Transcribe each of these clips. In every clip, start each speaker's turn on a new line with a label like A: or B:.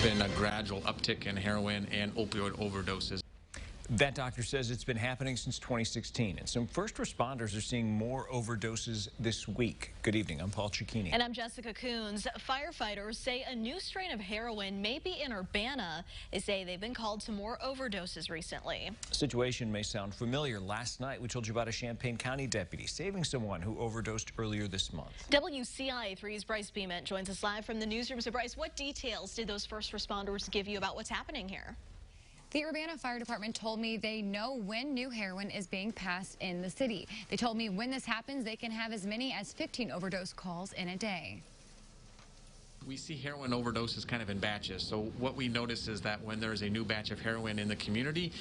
A: been a gradual uptick in heroin and opioid overdoses.
B: That doctor says it's been happening since 2016, and some first responders are seeing more overdoses this week. Good evening, I'm Paul Cicchini.
C: And I'm Jessica Coons. Firefighters say a new strain of heroin may be in Urbana. They say they've been called to more overdoses recently.
B: The situation may sound familiar. Last night, we told you about a Champaign County deputy saving someone who overdosed earlier this month.
C: WCIA3's Bryce Beament joins us live from the newsroom. So, Bryce, what details did those first responders give you about what's happening here?
D: The Urbana Fire Department told me they know when new heroin is being passed in the city. They told me when this happens, they can have as many as 15 overdose calls in a day.
A: We see heroin overdoses kind of in batches. So what we notice is that when there's a new batch of heroin in the community,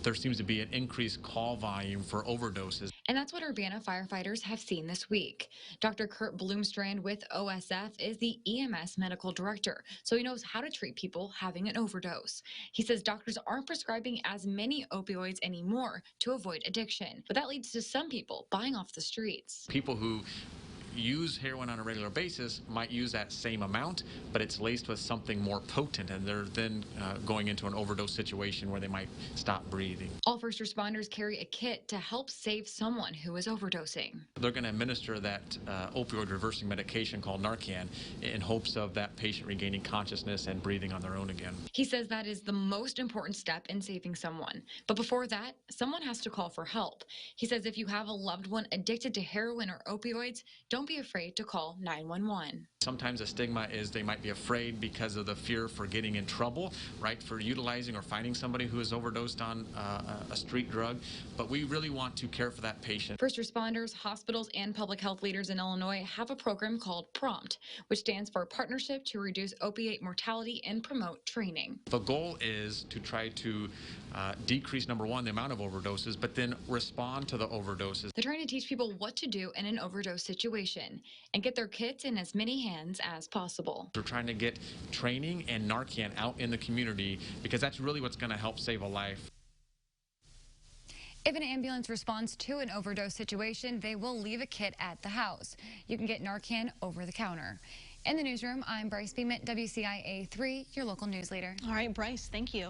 A: there seems to be an increased call volume for overdoses.
D: And that's what Urbana firefighters have seen this week. Dr. Kurt Bloomstrand with OSF is the EMS medical director, so he knows how to treat people having an overdose. He says doctors aren't prescribing as many opioids anymore to avoid addiction, but that leads to some people buying off the streets.
A: People who use heroin on a regular basis might use that same amount, but it's laced with something more potent, and they're then going into an overdose situation where they might stop breathing.
D: All first responders carry a kit to help save someone who is overdosing.
A: They're going to administer that opioid reversing medication called Narcan in hopes of that patient regaining consciousness and breathing on their own again.
D: He says that is the most important step in saving someone. But before that, someone has to call for help. He says if you have a loved one addicted to heroin or opioids, don't be afraid to call 911.
A: Sometimes the stigma is they might be afraid because of the fear for getting in trouble, right, for utilizing or finding somebody who has overdosed on a street drug. But we really want to care for that patient.
D: First responders, hospitals, and public health leaders in Illinois have a program called PROMPT, which stands for Partnership to Reduce Opiate Mortality and Promote Training.
A: The goal is to try to decrease, number one, the amount of overdoses, but then respond to the overdoses.
D: They're trying to teach people what to do in an overdose situation and get their kits in as many hands as possible.
A: We're trying to get training and Narcan out in the community because that's really what's going to help save a life.
D: If an ambulance responds to an overdose situation, they will leave a kit at the house. You can get Narcan over the counter. In the newsroom, I'm Bryce Beament, WCIA 3, your local news leader.
C: All right, Bryce, thank you.